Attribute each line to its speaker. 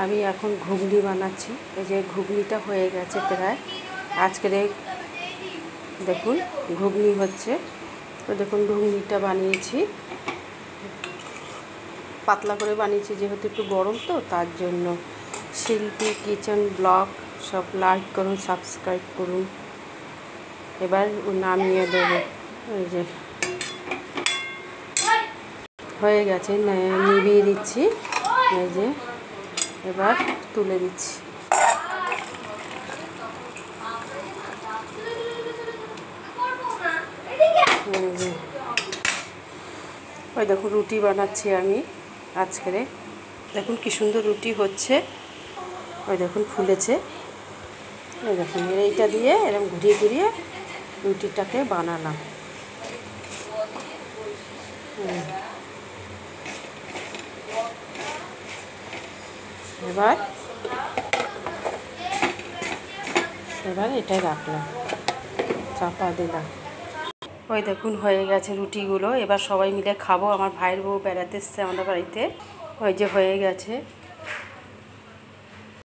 Speaker 1: আমি এখন ঘুগনি বানাচ্ছি। এই যে ঘুগনিটা হয়ে গেছে প্রায়। আজকের দেখুন ঘুগনি হচ্ছে। তো দেখুন ঘুগনিটা বানিয়েছি, পাতলা করে বানিয়েছি যেহেতু একটু গরম তো তার জন্য। শিল্পী কিচেন ব্লগ সব লাইক করুন, সাবস্ক্রাইব করুন। এবার নামিয়ে দেবো। এই যে হয়ে গেছে, নিভিয়ে দিচ্ছি। এই যে এবার তুলে দিচ্ছি। ওই দেখুন রুটি বানাচ্ছি আমি আজকের। দেখুন কি সুন্দর রুটি হচ্ছে। ওই দেখুন ফুলেছে। এই দেখুন এইটা দিয়ে এরকম ঘুরিয়ে ঘুরিয়ে রুটিটাকে বানালাম। এবার এটাই রাখলাম, চাপা দিলাম। ওই দেখুন হয়ে গেছে রুটিগুলো। এবার সবাই মিলে খাবো। আমার ভাইয়ের বউ বেড়াতে এসছে আমাদের বাড়িতে। ওই যে হয়ে গেছে।